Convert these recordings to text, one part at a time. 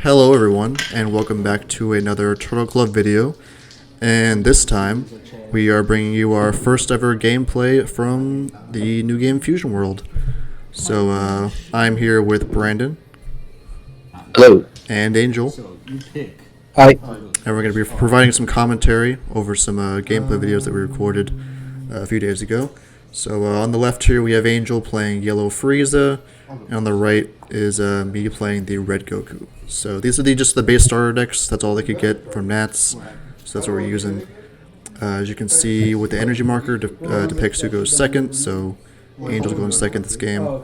Hello everyone, and welcome back to another Turtle Club video. And this time, we are bringing you our first ever gameplay from the new game Fusion World. So, I'm here with Brandon. Hello. And Angel. Hi. And we're going to be providing some commentary over some gameplay videos that we recorded a few days ago. So, on the left here we have Angel playing Yellow Frieza, and on the right is me playing the Red Goku. So these are just the base starter decks. That's all they could get from Nats. So that's what we're using. As you can see, with the energy marker depicts who goes second. So Angel's going second this game.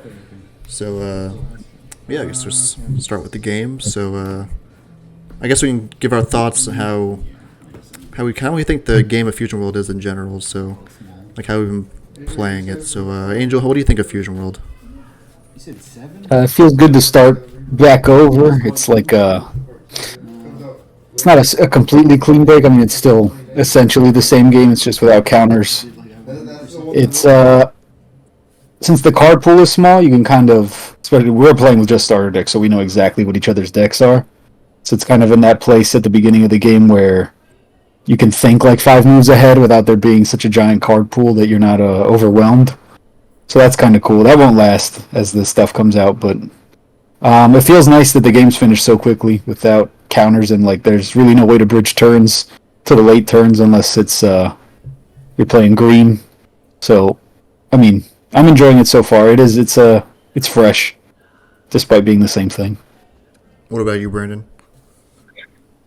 So yeah, I guess let's start with the game. So I guess we can give our thoughts on how we think the game of Fusion World is in general. So like how we've been playing it. So Angel, what do you think of Fusion World? It feels good to start back over. It's like it's not a completely clean break. I mean, it's still essentially the same game. It's just without counters. It's since the card pool is small, you can kind of. We're playing with just starter decks, so we know exactly what each other's decks are. So it's kind of in that place at the beginning of the game where you can think like 5 moves ahead without there being such a giant card pool that you're not overwhelmed. So that's kind of cool. That won't last as this stuff comes out, but it feels nice that the game's finished so quickly without counters, and like there's really no way to bridge turns to the late turns unless it's you're playing green. So, I mean, I'm enjoying it so far. It's fresh, despite being the same thing. What about you, Brandon?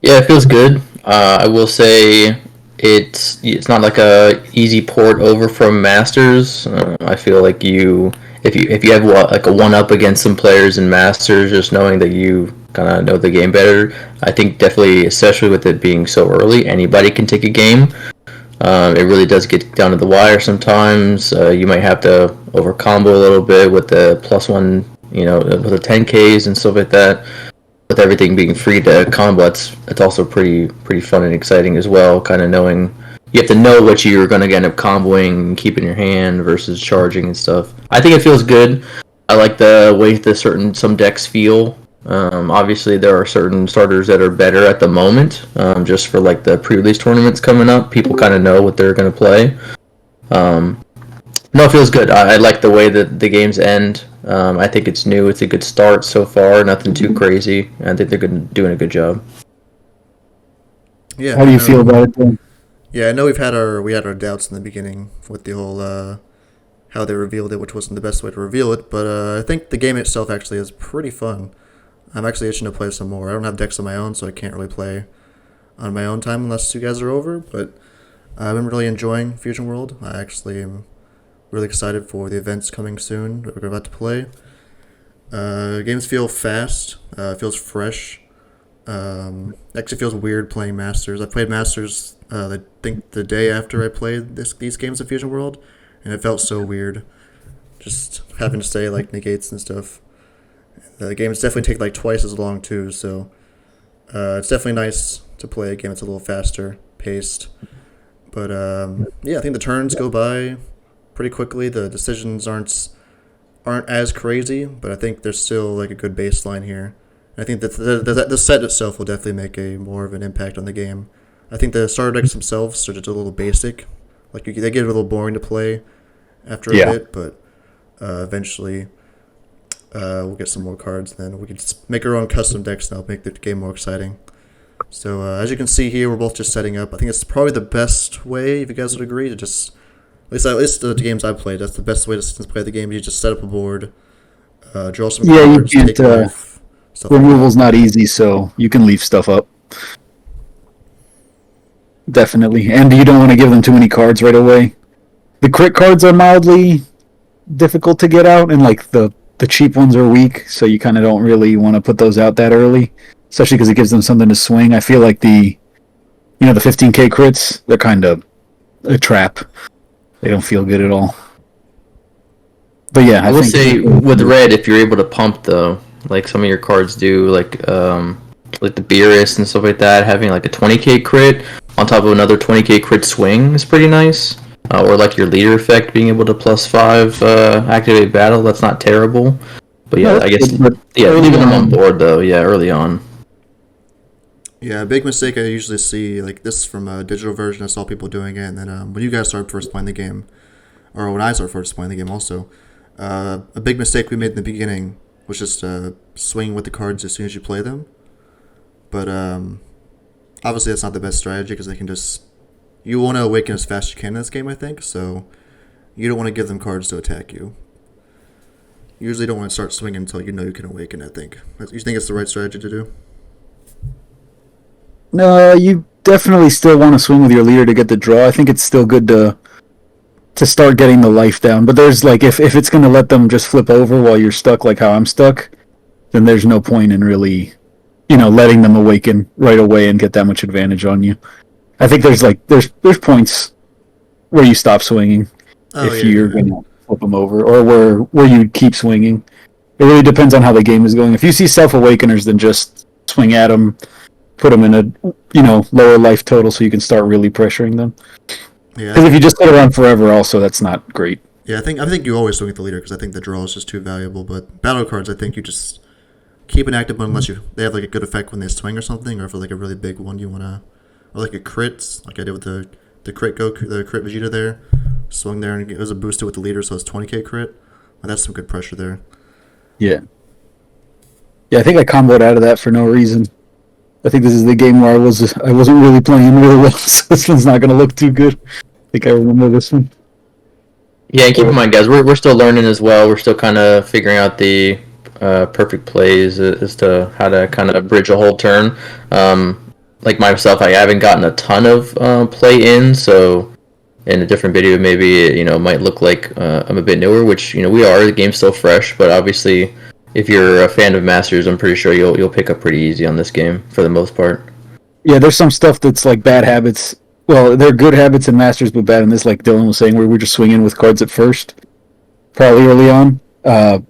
Yeah, it feels good. I will say it's not like a easy port over from Masters. I feel like if you have like a one up against some players in Masters, just knowing that you kind of know the game better, I think definitely, especially with it being so early, anybody can take a game. It really does get down to the wire sometimes. You might have to over combo a little bit with the +1, with the 10Ks and stuff like that. With everything being free to combo, it's also pretty fun and exciting as well. Kind of knowing you have to know what you're going to end up comboing, keeping your hand versus charging and stuff. I think it feels good. I like the way some decks feel. Obviously, there are certain starters that are better at the moment. Just for like the pre-release tournaments coming up, people kind of know what they're going to play. No, it feels good. I like the way that the games end. I think it's new. It's a good start so far. Nothing too crazy. I think they're doing a good job. Yeah. How do you feel about it then? Yeah, I know we had our doubts in the beginning with the whole how they revealed it, which wasn't the best way to reveal it. But I think the game itself actually is pretty fun. I'm actually itching to play some more. I don't have decks of my own, so I can't really play on my own time unless you guys are over. But I've been really enjoying Fusion World. I actually am really excited for the events coming soon that we're about to play. Games feel fast. Feels fresh. Actually feels weird playing Masters. I played Masters, I think the day after I played these games of Fusion World, and it felt so weird. Just having to say like negates and stuff. The games definitely take like twice as long too, so it's definitely nice to play a game that's a little faster paced. But yeah, I think the turns go by pretty quickly. The decisions aren't as crazy, but I think there's still like a good baseline here. I think that the set itself will definitely make a more of an impact on the game. I think the starter decks themselves are just a little basic. Like they get a little boring to play after a bit, but eventually we'll get some more cards. Then we can just make our own custom decks now, make the game more exciting. So as you can see here, we're both just setting up. I think it's probably the best way, if you guys would agree, to just at least the games I've played, that's the best way to play the game. You just set up a board, draw some cards, you can't. take off. Removal's not easy, so you can leave stuff up. Definitely, and you don't want to give them too many cards right away. The crit cards are mildly difficult to get out, and like the cheap ones are weak, so you kind of don't really want to put those out that early, especially because it gives them something to swing. I feel like the 15K crits, they're kind of a trap. They don't feel good at all. But yeah, I will say with red, if you're able to pump though, like some of your cards do, like the DBS and stuff like that, having like a 20K crit on top of another 20K crit swing is pretty nice. Or like your leader effect, being able to +5 activate battle, that's not terrible. But yeah, I guess leaving them on board though, early on. Yeah, a big mistake I usually see, like this from a digital version, I saw people doing it, and then when you guys started first playing the game, or when I started first playing the game also, a big mistake we made in the beginning was just swinging with the cards as soon as you play them. But obviously that's not the best strategy because they can just... You want to awaken as fast as you can in this game, I think, so you don't want to give them cards to attack you. You usually don't want to start swinging until you know you can awaken, I think. You think it's the right strategy to do? No, you definitely still want to swing with your leader to get the draw. I think it's still good to start getting the life down. But there's like if it's going to let them just flip over while you're stuck, like how I'm stuck, then there's no point in really, letting them awaken right away and get that much advantage on you. I think there's points where you stop swinging if you're going to flip them over, or where you keep swinging. It really depends on how the game is going. If you see self-awakeners, then just swing at them, put them in a lower life total so you can start really pressuring them. Yeah. Because if you just sit around forever, also that's not great. Yeah, I think you always swing at the leader because I think the draw is just too valuable. But battle cards, I think you just keep an active one unless they have like a good effect when they swing or something, or for like a really big one you wanna, or like a crit, like I did with the crit Goku, the crit Vegeta there, swung there and it was a boosted with the leader, so it's 20k crit. Well, that's some good pressure there. Yeah. Yeah, I think I comboed out of that for no reason. I think this is the game where I wasn't really playing really well, so this one's not going to look too good. I think I remember this one. Yeah, and keep in mind, guys, we're still learning as well. We're still kind of figuring out the perfect plays as to how to kind of bridge a whole turn. Like myself, I haven't gotten a ton of play in, so in a different video, maybe it might look like I'm a bit newer, which we are. The game's still fresh, but obviously, if you're a fan of Masters, I'm pretty sure you'll pick up pretty easy on this game for the most part. Yeah, there's some stuff that's like bad habits. Well, they're good habits in Masters, but bad in this, like Dylan was saying, where we're just swinging with cards at first, probably early on,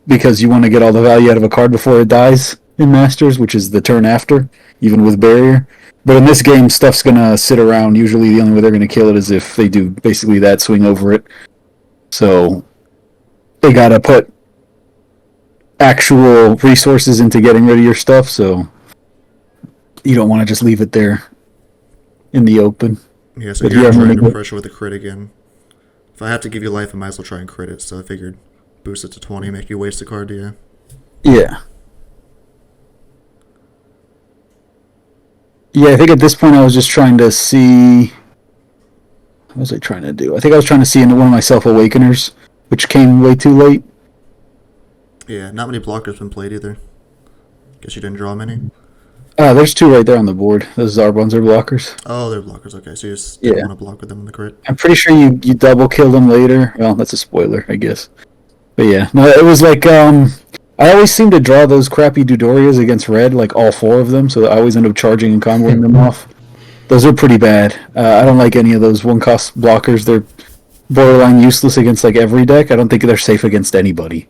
because you want to get all the value out of a card before it dies in Masters, which is the turn after, even with Barrier. But in this game, stuff's going to sit around. Usually the only way they're going to kill it is if they do basically that, swing over it. So they got to put actual resources into getting rid of your stuff, so you don't want to just leave it there in the open. Yeah, so you're trying to pressure with a crit again. If I have to give you life, I might as well try and crit it, so I figured boost it to 20, make you waste a card, yeah. Yeah. Yeah, I think at this point I was just trying to see... What was I trying to do? I think I was trying to see into one of my Self-Awakeners, which came way too late. Yeah, not many blockers been played either. Guess you didn't draw many? There's two right there on the board. Those Zarbons are blockers. Oh, they're blockers, okay. So you just didn't want to block with them in the crit? I'm pretty sure you double kill them later. Well, that's a spoiler, I guess. But yeah, no, it was like, I always seem to draw those crappy Dudorias against red, like all four of them, so I always end up charging and comboing them off. Those are pretty bad. I don't like any of those one-cost blockers. They're borderline useless against like every deck. I don't think they're safe against anybody.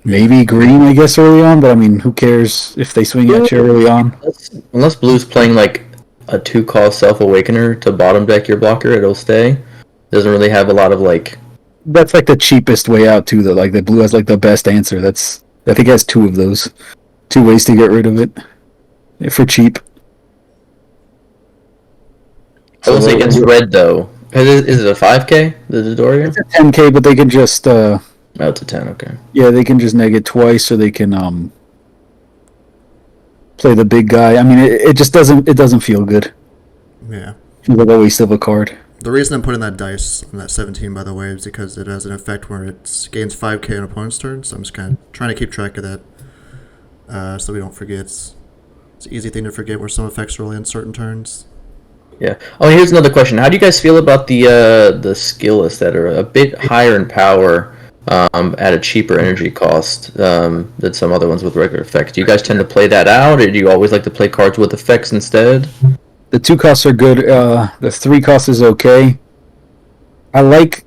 Maybe green, I guess, early on, but I mean, who cares if they swing at you early on? Unless blue's playing like a 2-cost Self-Awakener to bottom deck your blocker, it'll stay. Doesn't really have a lot of like... That's like the cheapest way out, too, though. Like, the blue has like the best answer. I think it has two of those. 2 ways to get rid of it. For cheap. I will say against red, though. Is it a 5k, the Dodoria? It's a 10k, but they can just... Oh, it's a 10, okay. Yeah, they can just neg it twice, so they can play the big guy. I mean, it just doesn't feel good. Yeah. Feels like a waste of a card. The reason I'm putting that dice on that 17, by the way, is because it has an effect where it gains 5k on opponent's turn, so I'm just kind of trying to keep track of that, so we don't forget. It's an easy thing to forget where some effects are only on certain turns. Yeah. Oh, here's another question. How do you guys feel about the skill lists that are a bit higher in power at a cheaper energy cost than some other ones with regular effects? Do you guys tend to play that out, or do you always like to play cards with effects instead? The 2 costs are good. The 3 cost is okay. I like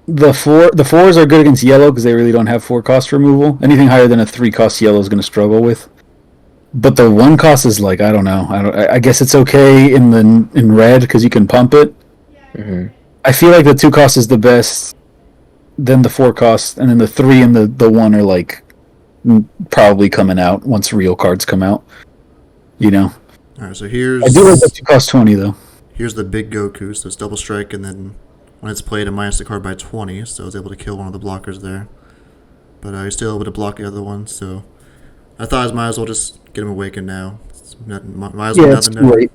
the 4. The 4s are good against yellow because they really don't have 4 cost removal. Anything higher than a 3 cost yellow is going to struggle with. But the 1 cost is like, I don't know. I guess it's okay in red because you can pump it. Mm-hmm. I feel like the 2 cost is the best. Then the 4 costs, and then the 3 and the 1 are like probably coming out once real cards come out. All right, so I do like that here's you cost 20 though. here's the big Goku. So it's double strike, and then when it's played, it minus the card by 20. So I was able to kill one of the blockers there, but you're still able to block the other one. So I thought I might as well just get him awakened now. Might as well Yeah, now it's than too never. late.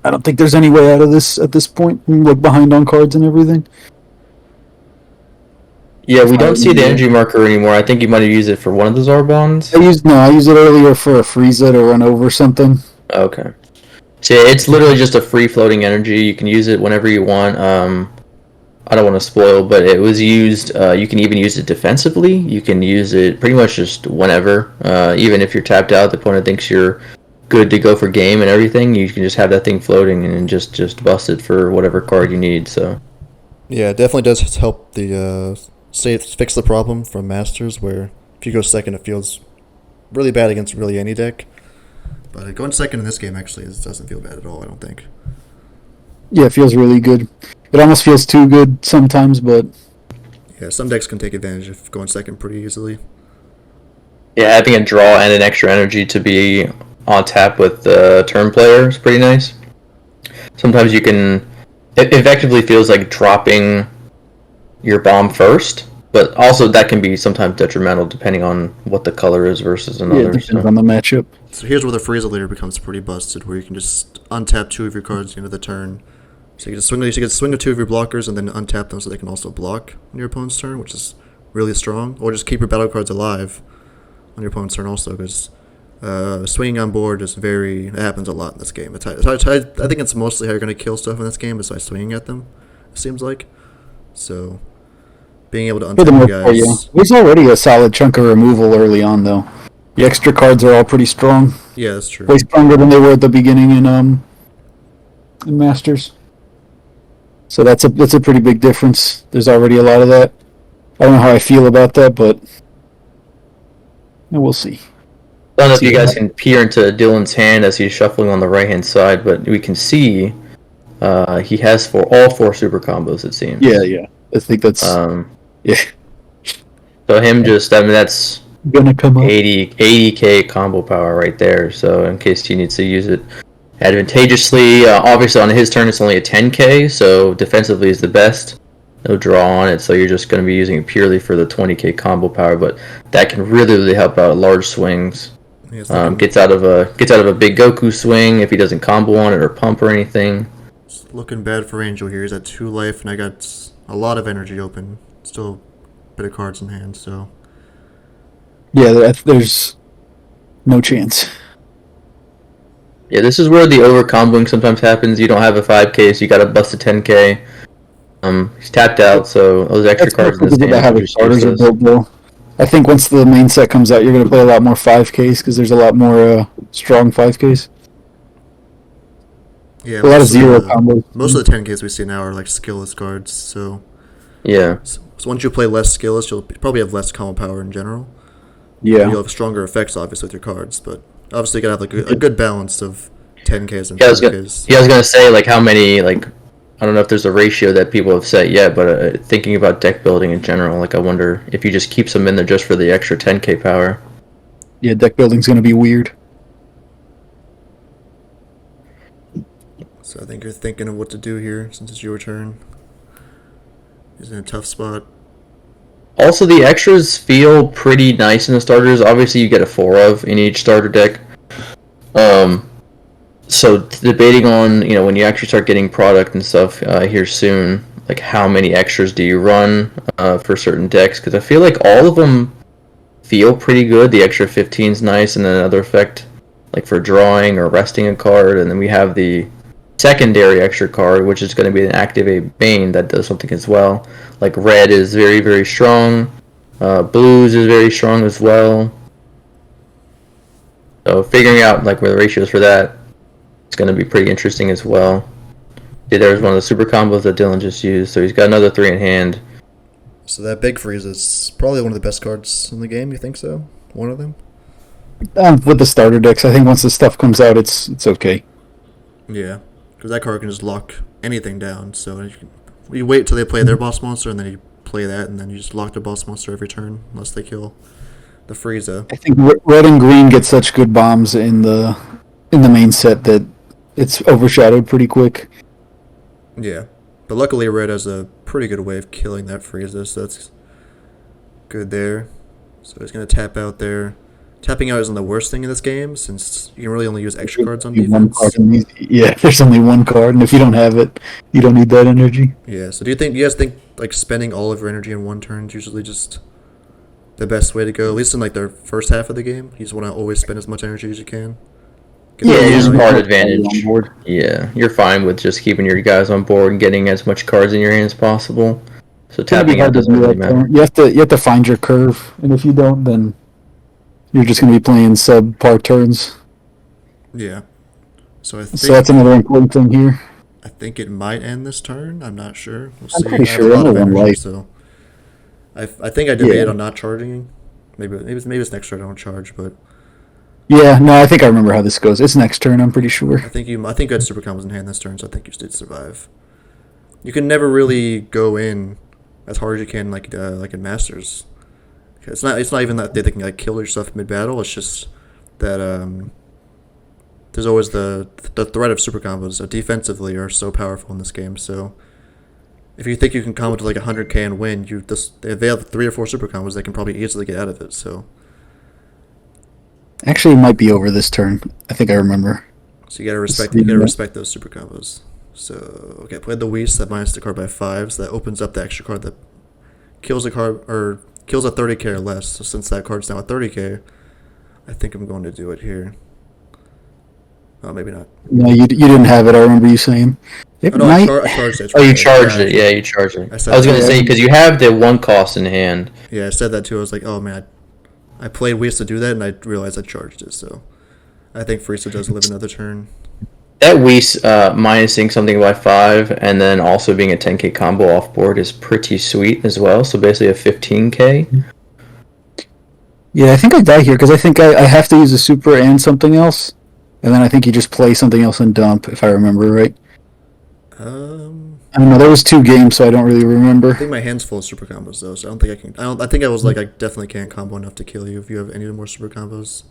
I don't think there's any way out of this at this point. Like behind on cards and everything. Yeah, we don't see the energy marker anymore. I think you might have used it for one of the Zarbons. I used it earlier for a Frieza to run over something. Okay. So yeah, it's literally just a free floating energy. You can use it whenever you want. I don't want to spoil, but it was used. You can even use it defensively. You can use it pretty much just whenever. Even if you're tapped out, the opponent thinks you're good to go for game and everything. You can just have that thing floating and just bust it for whatever card you need. So Yeah, it definitely does help the fix the problem from Masters, where if you go second, it feels really bad against really any deck. But going second in this game actually doesn't feel bad at all, I don't think. Yeah, it feels really good. It almost feels too good sometimes, but Yeah, some decks can take advantage of going second pretty easily. yeah, having a draw and an extra energy to be on tap with the turn player is pretty nice. Sometimes you can. It effectively feels like dropping your bomb first, but also that can be sometimes detrimental depending on what the color is versus yeah, another. it depends on the matchup. So here's where the Frieza later becomes pretty busted, where you can just untap two of your cards at the end of the turn. So you can swing to two of your blockers and then untap them so they can also block on your opponent's turn, which is really strong. Or just keep your battle cards alive on your opponent's turn also, because swinging on board is it happens a lot in this game. I think it's mostly how you're going to kill stuff in this game is by swinging at them, it seems like. So being able to For the untap most you part, yeah. guys. There's already a solid chunk of removal early on, though. The extra cards are all pretty strong. Yeah, that's true. Way stronger than they were at the beginning in Masters. So that's a pretty big difference. There's already a lot of that. I don't know how I feel about that, but we'll see. I don't know if you guys can peer into Dylan's hand as he's shuffling on the right hand side, but we can see he has all four super combos, it seems. Yeah. I think that's yeah. So him that's Gonna come up. 80k combo power right there. So in case he needs to use it advantageously, obviously on his turn it's only a 10k, so defensively is the best. No draw on it, so you're just going to be using it purely for the 20k combo power. But that can really help out large swings. Gets out of a big Goku swing if he doesn't combo on it or pump or anything. It's looking bad for Angel here. He's at 2 life, and I got a lot of energy open. Still a bit of cards in hand, so. Yeah, there's no chance. Yeah, this is where the over comboing sometimes happens. You don't have a 5k, so you got to bust a 10k. He's tapped out, so those extra cards in this game how the starters are built, though. I think once the main set comes out, you're going to play a lot more 5Ks because there's a lot more strong 5Ks. Yeah, a lot of zero combos. Most of the 10Ks we see now are like skillless cards, so. Yeah. So once you play less skillless, you'll probably have less combo power in general. Yeah. You'll have stronger effects, obviously, with your cards, but obviously you gotta have like a good balance of 10Ks and 5Ks. I was gonna say, like, how many, like, I don't know if there's a ratio that people have set yet, but thinking about deck building in general, like, I wonder if you just keep some in there just for the extra 10k power. Yeah, deck building's gonna be weird. So I think you're thinking of what to do here since it's your turn. He's in a tough spot. Also, the extras feel pretty nice in the starters. Obviously, you get a 4 of in each starter deck. So debating on, when you actually start getting product and stuff here soon, like how many extras do you run for certain decks? Because I feel like all of them feel pretty good. The extra 15 is nice, and then another effect like for drawing or resting a card, and then we have the secondary extra card, which is going to be an activate Bane that does something as well. Like red is very, very strong. Blues is very strong as well. So figuring out like where the ratios for that, it's going to be pretty interesting as well. Yeah, there's one of the super combos that Dylan just used, so he's got another 3 in hand. So that big Frieza is probably one of the best cards in the game. You think so? One of them? With the starter decks, I think once the stuff comes out, it's okay. Yeah, because that card can just lock anything down. So you wait till they play their boss monster, and then you play that, and then you just lock the boss monster every turn, unless they kill the Frieza. I think red and green get such good bombs in the in the main set that it's overshadowed pretty quick. Yeah. But luckily Red has a pretty good way of killing that Frieza, so that's good there. So he's going to tap out there. Tapping out isn't the worst thing in this game, since you can really only use extra cards on defense. Yeah, there's only one card, and if you don't have it, you don't need that energy. Yeah, so do you guys think like spending all of your energy in one turn is usually just the best way to go? At least in like the first half of the game, you just want to always spend as much energy as you can. Yeah, there's yeah. card advantage. Yeah, you're fine with just keeping your guys on board and getting as much cards in your hand as possible. So tapping out doesn't really matter. You have to find your curve, and if you don't, then you're just going to be playing subpar turns. Yeah. So that's another important thing here. I think it might end this turn. I'm not sure. We'll I'm see. pretty I have sure. a lot of I'm energy, light. so I think I debated on not charging. Maybe it's next turn I don't charge, but Yeah, no, I think I remember how this goes. It's next turn, I'm pretty sure. I think you had super combos in hand this turn, so I think you did survive. You can never really go in as hard as you can like in Masters. It's not even that they can like kill yourself mid battle. It's just that there's always the threat of super combos. So defensively are so powerful in this game. So if you think you can combo to like 100k and win, if they have 3 or 4 super combos, they can probably easily get out of it. So Actually, it might be over this turn. I think I remember. so you gotta respect those super combos. So okay, played the Whis that minus the card by 5, so that opens up the extra card that kills a card or kills a 30k or less. So since that card's now at 30k, I think I'm going to do it here. Oh, maybe not. No, you didn't have it. I remember you saying. I charged it. Oh, you charged it. Yeah, you charged it. I was going to say, because you have the 1 cost in hand. Yeah, I said that too. I was like, oh man, I played Whis to do that, and I realized I charged it. So I think Frieza does live another turn. That Whis minusing something by 5 and then also being a 10k combo off board is pretty sweet as well. So basically a 15k. Yeah, I think I die here because I think I have to use a super and something else. And then I think you just play something else and dump, if I remember right. I don't know. There was 2 games, so I don't really remember. I think my hand's full of super combos though, so I don't think I can. I think I was like, I definitely can't combo enough to kill you if you have any more super combos.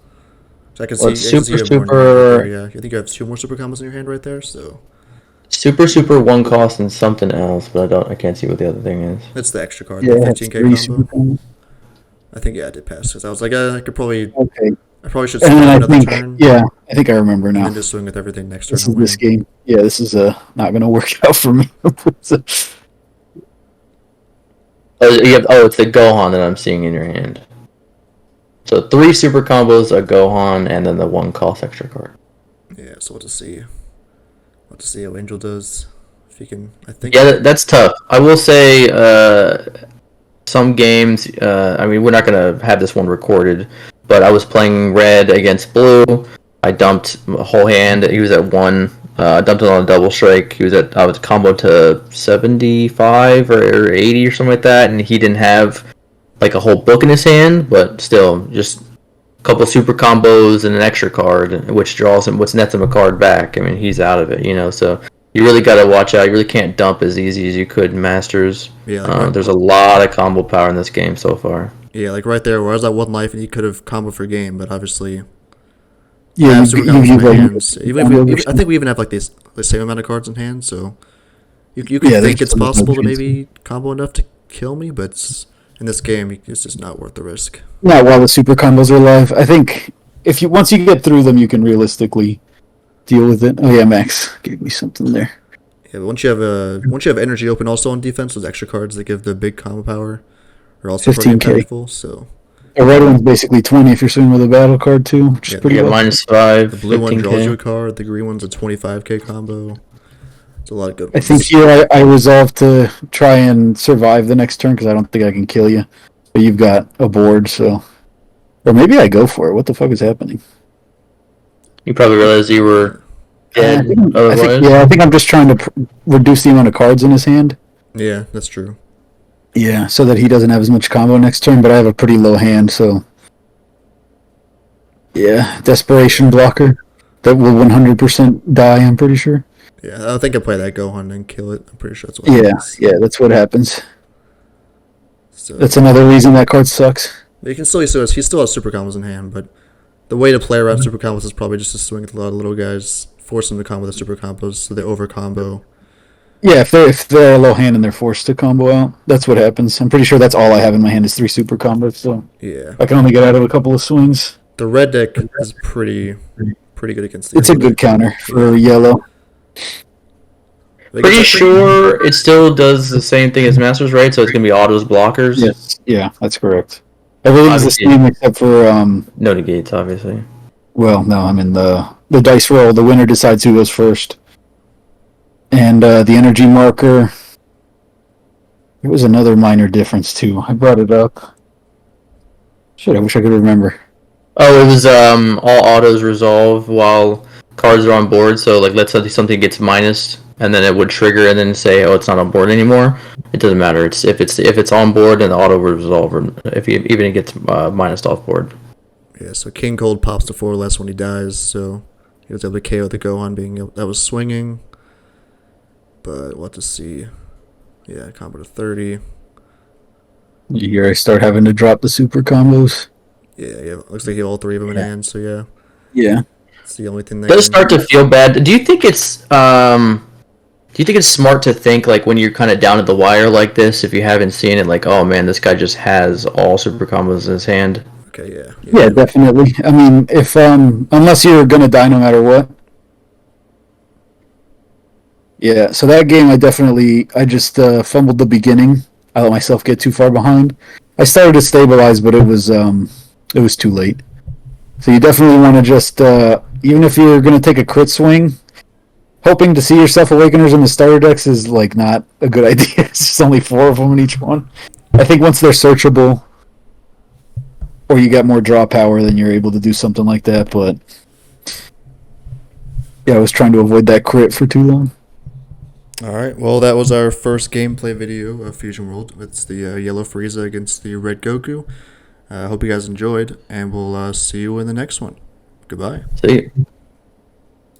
So I can see. Super. Yeah, I think you have 2 more super combos in your hand right there. So Super 1 cost and something else, but I can't see what the other thing is. that's the extra card. Yeah, the 15k combo. combos. I think I did pass because I was like, I could probably. Okay. I probably should And swing then another turn. yeah, I think I remember And now. then just swing with everything next turn. This game. Yeah, this is not going to work out for me. It's the Gohan that I'm seeing in your hand. So 3 super combos, a Gohan, and then the 1 cost extra card. Yeah, so we'll just see. We'll just see how Angel does. If he can, I think. Yeah, that's tough. I will say, some games. I mean, we're not gonna have this one recorded, but I was playing red against blue. I dumped a whole hand. He was at 1. I dumped it on a double strike. I was comboed to 75 or 80 or something like that, and he didn't have like a whole book in his hand, but still, just a couple super combos and an extra card, which nets him a card back. I mean, he's out of it, So you really got to watch out. You really can't dump as easy as you could in Masters. Yeah, there's a lot of combo power in this game so far. Yeah, like right there, where I was at 1 life and he could have combo for game, but obviously. Yeah, super combos in my hands. I think we even have like the same amount of cards in hand, so you can think it's possible to maybe combo enough to kill me, but in this game, it's just not worth the risk. Not while the super combos are live. I think once you get through them, you can realistically deal with it. Oh yeah, Max gave me something there. Yeah, but once you have energy open also on defense, those extra cards that give the big combo power are also pretty 15K. impactful. So the red one's basically 20 if you're swinging with a battle card too, which is pretty Yeah, low. -5. the blue one 15K. draws you a card. The green one's a 25k combo. It's a lot of good I ones. think here I resolved to try and survive the next turn because I don't think I can kill you. But you've got a board, so... Or maybe I go for it. What the fuck is happening? You probably realized you were dead. I think I'm just trying to reduce the amount of cards in his hand. Yeah, that's true. Yeah, so that he doesn't have as much combo next turn, but I have a pretty low hand, so... Yeah, desperation blocker. That will 100% die, I'm pretty sure. Yeah, I think I play that Gohan and kill it. I'm pretty sure that's what happens. Yeah, that's what happens. So, That's another reason that card sucks. you can still use it. He still has super combos in hand, but The way to play around super combos is probably just to swing with a lot of little guys, force them to combo the super combos so they over combo. Yeah, if they're a low hand and they're forced to combo out, that's what happens. I'm pretty sure that's all I have in my hand is 3 super combos, so Yeah. I can only get out of a couple of swings. The red deck is pretty good against the It's a yellow good deck. counter for yellow. Like, Pretty it's- sure it still does the same thing as Masters, right? So it's gonna be autos blockers. Yes, yeah, that's correct. Everything's the Obviously. same except for No negates, obviously. well, no, I mean the dice roll. The winner decides who goes first, and the energy marker. There was another minor difference too. I brought it up. Shit, I wish I could remember. Oh, it was all autos resolve while cards are on board. So like, let's say something gets minused, and then it would trigger and then say, "Oh, it's not on board anymore." It doesn't matter. It's if it's on board, and the auto will resolve, or if even it gets minused off board. Yeah, so King Cold pops to 4 less when he dies, so he was able to KO the Gohan that was swinging. But we'll have to see. Yeah, combo to 30. Here I start having to drop the super combos. Yeah, looks like he have all 3 of them in hand, so yeah. Yeah. It's the only thing that It does start to feel bad. Do you think it's smart to think like when you're kind of down at the wire like this, if you haven't seen it, like, oh man, this guy just has all super combos in his hand. Okay, yeah. Yeah, definitely. I mean, if unless you're gonna die no matter what. Yeah, so that game I just fumbled the beginning. I let myself get too far behind. I started to stabilize, but it was too late. So you definitely want to just even if you're gonna take a crit swing, hoping to see yourself awakeners in the starter decks is like not a good idea. It's just only 4 of them in each one. I think once they're searchable, or you got more draw power, then you're able to do something like that. But yeah, I was trying to avoid that crit for too long. Alright, well, that was our first gameplay video of Fusion World. It's the yellow Frieza against the red Goku. I hope you guys enjoyed, and we'll see you in the next one. Goodbye. See you.